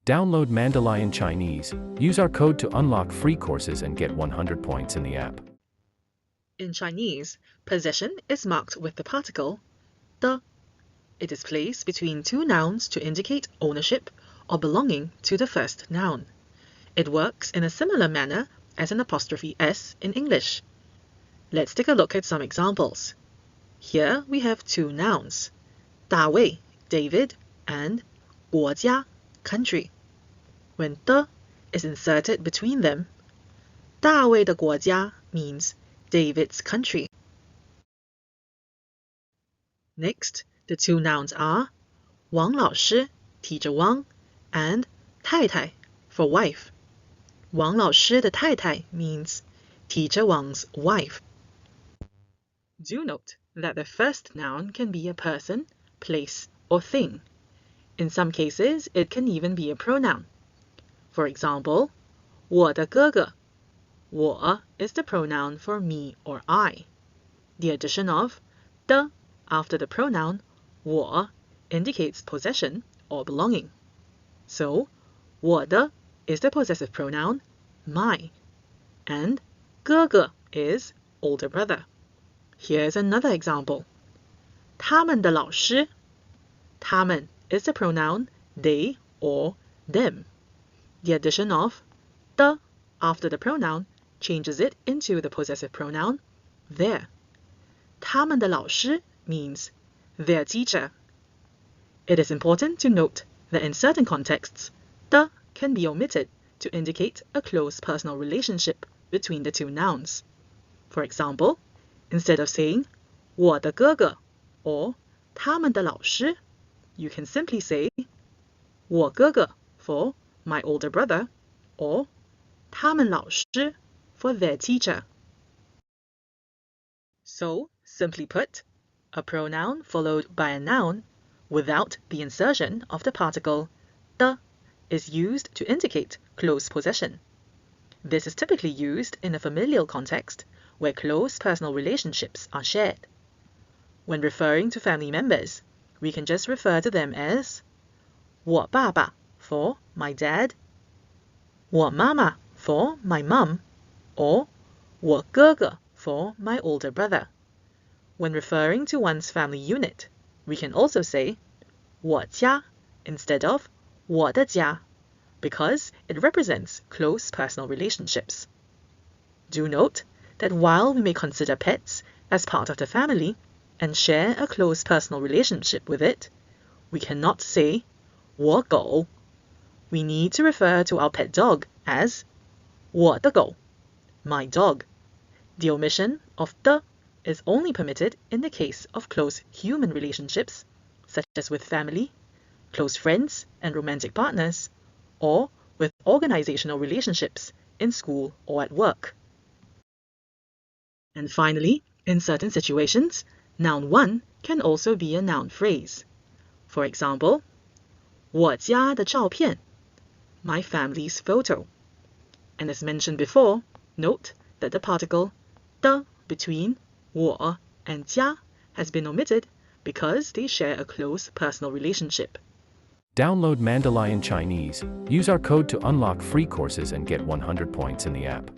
Download Mandalion Chinese. Use our code to unlock free courses and get 100 points in the app. In Chinese, possession is marked with the particle de. It is placed between two nouns to indicate ownership or belonging to the first noun. It works in a similar manner as an apostrophe s in English. Let's take a look at some examples. Here we have two nouns, 大卫 David and 国家 country. When de is inserted between them, 大卫的国家 means David's country. Next, the two nouns are 王老师 teacher Wang and 太太 for wife. 王老师的太太 means teacher Wang's wife. Do note that the first noun can be a person, place, or thing. In some cases, it can even be a pronoun. For example, 我的哥哥. 我 is the pronoun for me or I. The addition of 的 after the pronoun 我 indicates possession or belonging. So, 我的 is the possessive pronoun my, and 哥哥 is older brother. Here's another example. 他们的老师. 他们 is the pronoun they or them. The addition of 的 after the pronoun changes it into the possessive pronoun their. 他们的老师 means their teacher. It is important to note that in certain contexts, 的 can be omitted to indicate a close personal relationship between the two nouns. For example, instead of saying 我的哥哥 or 他们的老师, you can simply say 我哥哥 for my older brother or 他们老师 for their teacher. So, simply put, a pronoun followed by a noun without the insertion of the particle de is used to indicate close possession. This is typically used in a familial context where close personal relationships are shared. When referring to family members, we can just refer to them as 我爸爸 for my dad, 我妈妈 for my mum, or 我哥哥 for my older brother. When referring to one's family unit, we can also say 我家 instead of 我的家, because it represents close personal relationships. Do note that while we may consider pets as part of the family and share a close personal relationship with it, we cannot say 我狗. We need to refer to our pet dog as 我的狗, my dog. The omission of de is only permitted in the case of close human relationships, such as with family, close friends and romantic partners, or with organizational relationships in school or at work. And finally, in certain situations, noun 1 can also be a noun phrase. For example, 我家的照片, my family's photo. And as mentioned before, note that the particle de between 我 and 家 has been omitted because they share a close personal relationship. Download Mandalion Chinese. Use our code to unlock free courses and get 100 points in the app.